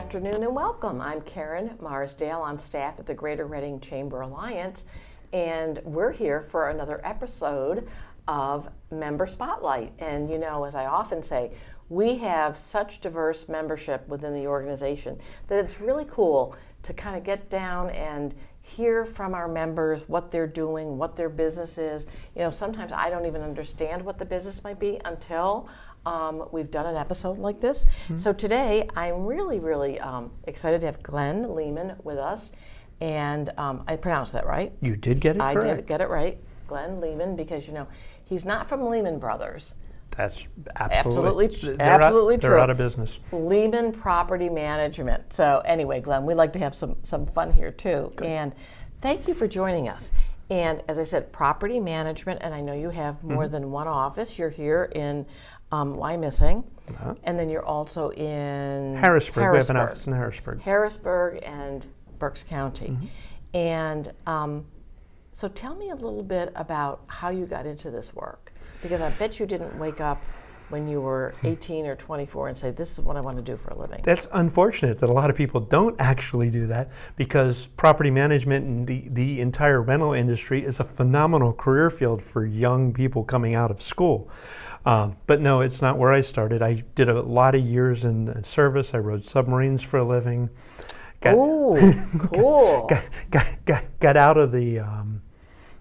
afternoon and welcome. I'm Karen Marsdale on staff at the Greater Reading Chamber Alliance, and we're here for another episode of Member Spotlight. And you know, as I often say, we have such diverse membership within the organization that it's really cool to kind of get down and hear from our members what they're doing, what their business is. You know, sometimes I don't even understand what the business might be until we've done an episode like this. Mm-hmm. So today I'm really excited to have Glenn Lehman with us. And I pronounced that right? You did get it correct. I did get it right. Glenn Lehman, because you know, he's not from Lehman Brothers. That's absolutely true. They're out of business. Lehman Property Management. So anyway, Glenn, we like to have some fun here too. Good. And thank you for joining us. And as I said, property management, and I know you have more than one office. You're here in Wyomissing, and then you're also in Harrisburg. We have an office in Harrisburg. Harrisburg and Berks County. And so tell me a little bit about how you got into this work, because I bet you didn't wake up when you were 18 or 24 and say, this is what I want to do for a living. That's unfortunate that a lot of people don't actually do that, because property management and the entire rental industry is a phenomenal career field for young people coming out of school. But no, it's not where I started. I did a lot of years in service. I rode submarines for a living. Cool. Got out of the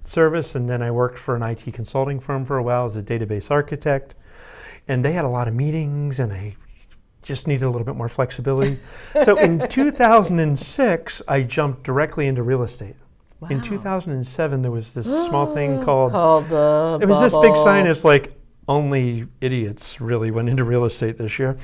service, and then I worked for an IT consulting firm for a while as a database architect. And they had a lot of meetings, and I just needed a little bit more flexibility. So in 2006, I jumped directly into real estate. Wow. In 2007, there was this small thing called the it was bubble. This big sign. It's like, only idiots really went into real estate this year.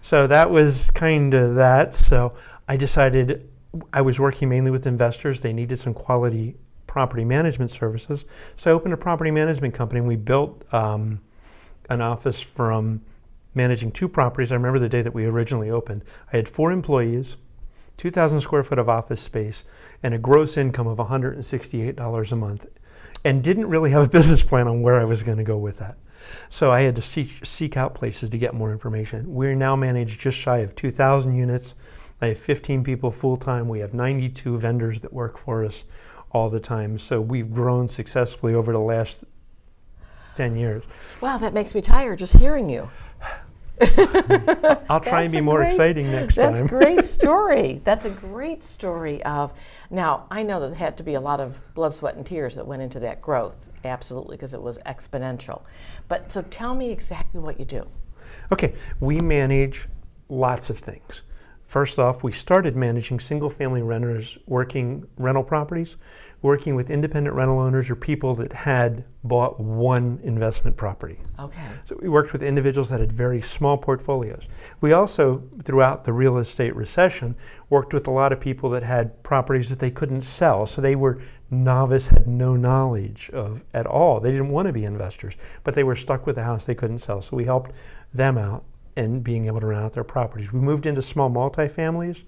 So that was kind of that. So I decided, I was working mainly with investors. They needed some quality property management services. So I opened a property management company, and we built an office from managing 2 properties. I remember the day that we originally opened. I had 4 employees, 2,000 square foot of office space, and a gross income of $168 a month, and didn't really have a business plan on where I was going to go with that. So I had to seek out places to get more information. We now manage just shy of 2,000 units. I have 15 people full-time. We have 92 vendors that work for us all the time. So we've grown successfully over the last 10 years. Wow, that makes me tired just hearing you. I'll try and be more exciting next time. That's a great story. That's a great story of, now I know that there had to be a lot of blood, sweat, and tears that went into that growth, absolutely, because it was exponential. But so tell me exactly what you do. Okay, we manage lots of things. First off, we started managing single-family renters working rental properties, working with independent rental owners or people that had bought one investment property. Okay. So we worked with individuals that had very small portfolios. We also, throughout the real estate recession, worked with a lot of people that had properties that they couldn't sell. So they were novice, had no knowledge of at all. They didn't want to be investors, but they were stuck with a house they couldn't sell. So we helped them out and being able to rent out their properties. We moved into small multifamilies.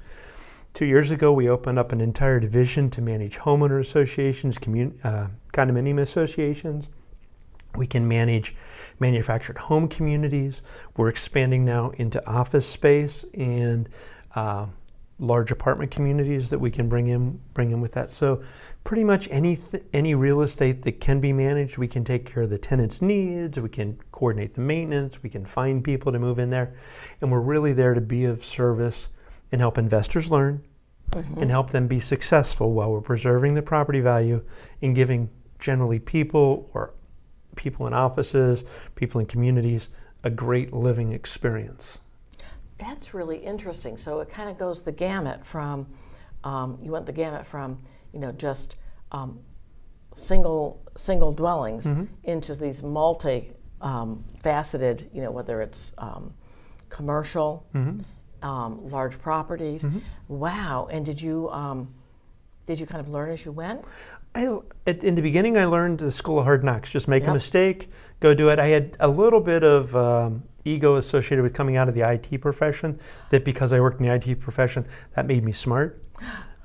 2 years ago, we opened up an entire division to manage homeowner associations, condominium associations. We can manage manufactured home communities. We're expanding now into office space and large apartment communities that we can bring in with that. So pretty much any real estate that can be managed, we can take care of the tenant's needs, we can coordinate the maintenance, we can find people to move in there, and we're really there to be of service and help investors learn and help them be successful while we're preserving the property value and giving generally people in offices, people in communities, a great living experience. That's really interesting. So it kind of goes the gamut from, you went the gamut from, you know, just single dwellings into these multi-faceted, you know, whether it's commercial, large properties. Wow. And did you kind of learn as you went? In the beginning, I learned the school of hard knocks. Just make a mistake, go do it. I had a little bit of ego associated with coming out of the IT profession, that because I worked in the IT profession, that made me smart.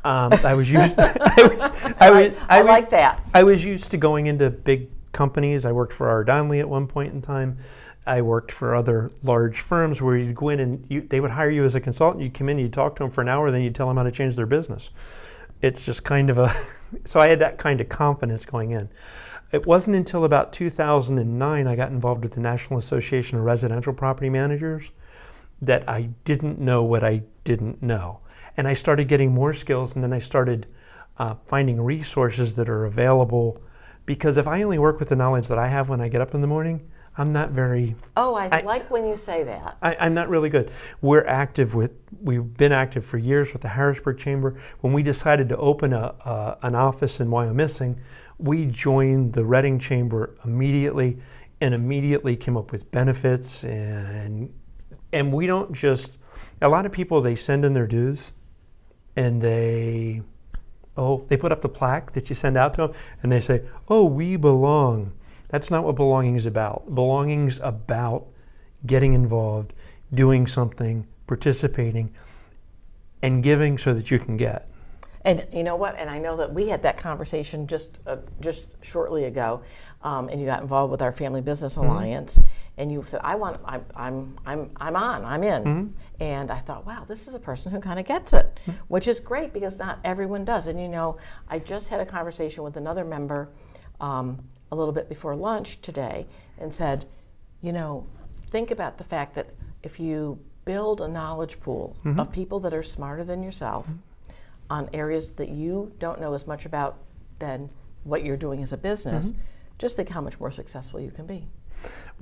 I was used. I like that. I was used to going into big companies. I worked for R. Donnelley at one point in time. I worked for other large firms where you'd go in and they would hire you as a consultant. You'd come in, you'd talk to them for an hour, then you'd tell them how to change their business. It's just kind of so I had that kind of confidence going in. It wasn't until about 2009 I got involved with the National Association of Residential Property Managers that I didn't know what I didn't know. And I started getting more skills, and then I started finding resources that are available, because if I only work with the knowledge that I have when I get up in the morning, I'm not very... Oh, I like when you say that. I'm not really good. We've been active for years with the Harrisburg Chamber. When we decided to open an office in Wyomissing, we joined the Reading Chamber immediately, and immediately came up with benefits, and we don't just... A lot of people, they send in their dues, and they put up the plaque that you send out to them, and they say, "Oh, we belong." That's not what belonging is about. Belonging's about getting involved, doing something, participating, and giving so that you can get. And you know what? And I know that we had that conversation just shortly ago, and you got involved with our Family Business Alliance, and you said, I'm in. Mm-hmm. And I thought, wow, this is a person who kind of gets it, which is great because not everyone does. And you know, I just had a conversation with another member a little bit before lunch today, and said, you know, think about the fact that if you build a knowledge pool of people that are smarter than yourself on areas that you don't know as much about than what you're doing as a business, just think how much more successful you can be.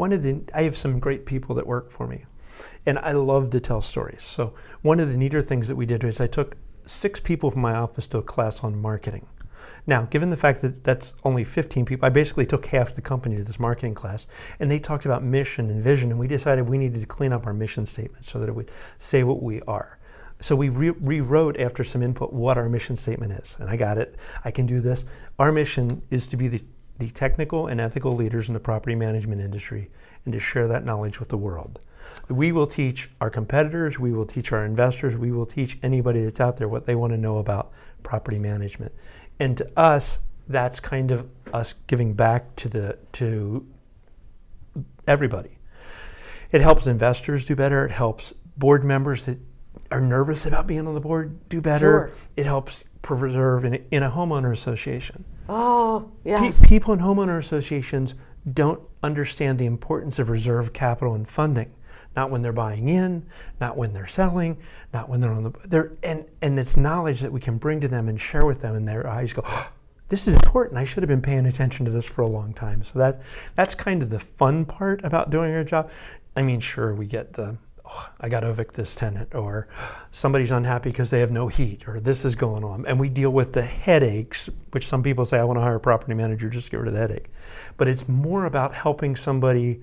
I have some great people that work for me, and I love to tell stories. So one of the neater things that we did is I took 6 people from my office to a class on marketing. Now, given the fact that that's only 15 people, I basically took half the company to this marketing class, and they talked about mission and vision, and we decided we needed to clean up our mission statement so that it would say what we are. So we rewrote, after some input, what our mission statement is. And I got it. I can do this. Our mission is to be the technical and ethical leaders in the property management industry, and to share that knowledge with the world. We will teach our competitors, we will teach our investors, we will teach anybody that's out there what they want to know about property management. And to us, that's kind of us giving back to everybody. It helps investors do better. It helps board members that are nervous about being on the board do better. Sure. It helps preserve in a homeowner association. Oh, yes. People in homeowner associations don't understand the importance of reserve capital and funding. Not when they're buying in, not when they're selling, not when they're on and it's knowledge that we can bring to them and share with them, and their eyes go, oh, this is important. I should have been paying attention to this for a long time. So that's kind of the fun part about doing our job. I mean, sure, we get I got to evict this tenant, or somebody's unhappy because they have no heat, or this is going on. And we deal with the headaches, which some people say, I want to hire a property manager just to get rid of the headache. But it's more about helping somebody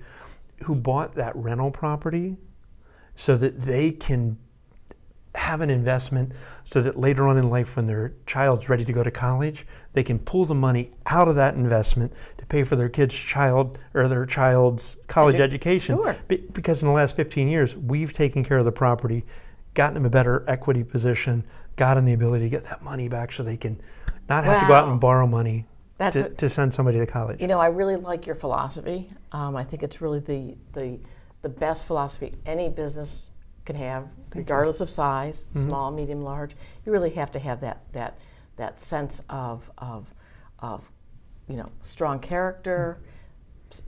who bought that rental property so that they can have an investment, so that later on in life, when their child's ready to go to college, they can pull the money out of that investment to pay for their their child's college education. Sure. Because in the last 15 years, we've taken care of the property, gotten them a better equity position, got them the ability to get that money back so they can not have to go out and borrow money to send somebody to college. You know, I really like your philosophy. I think it's really the best philosophy any business could have, regardless of size, small, medium, large. You really have to have that sense of you know, strong character,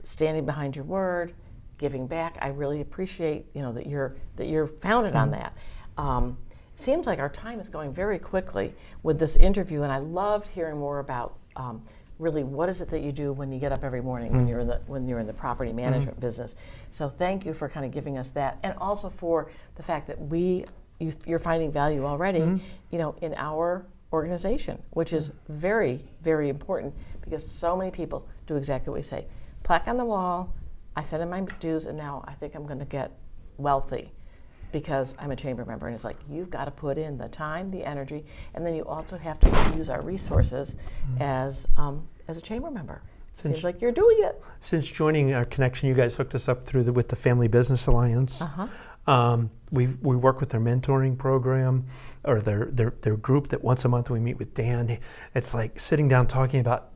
standing behind your word, giving back. I really appreciate, you know, that you're founded on that. It seems like our time is going very quickly with this interview, and I loved hearing more about really what is it that you do when you get up every morning when you're in the property management business. So thank you for kind of giving us that, and also for the fact that you're finding value already, you know, in our organization, which is very, very important, because so many people do exactly what we say. Plaque on the wall, I sent in my dues, and now I think I'm going to get wealthy because I'm a chamber member. And it's like, you've got to put in the time, the energy, and then you also have to use our resources as a chamber member. Seems like you're doing it. Since joining our connection, you guys hooked us up with the Family Business Alliance. We work with their mentoring program, or their group that once a month we meet with Dan. It's like sitting down talking about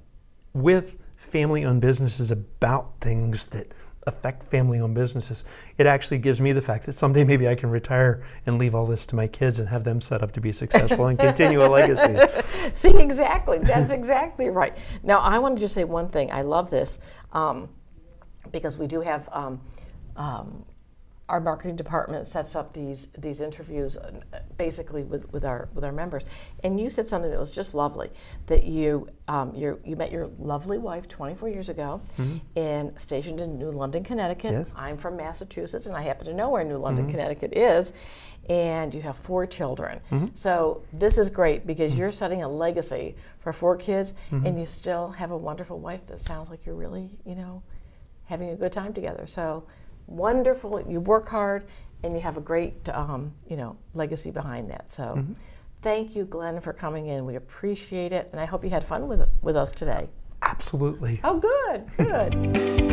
with family-owned businesses about things that affect family-owned businesses. It actually gives me the fact that someday maybe I can retire and leave all this to my kids and have them set up to be successful and continue a legacy. See, exactly. That's exactly right. Now, I want to just say one thing. I love this because we do have our marketing department sets up these interviews basically with our members. And you said something that was just lovely, that you met your lovely wife 24 years ago and stationed in New London, Connecticut. Yes. I'm from Massachusetts, and I happen to know where New London, Connecticut is. And you have 4 children. So this is great because you're setting a legacy for 4 kids, and you still have a wonderful wife that sounds like you're really, having a good time together. So wonderful. You work hard, and you have a great, legacy behind that. So thank you, Glenn, for coming in. We appreciate it, and I hope you had fun with us today. Absolutely. Oh, good, good.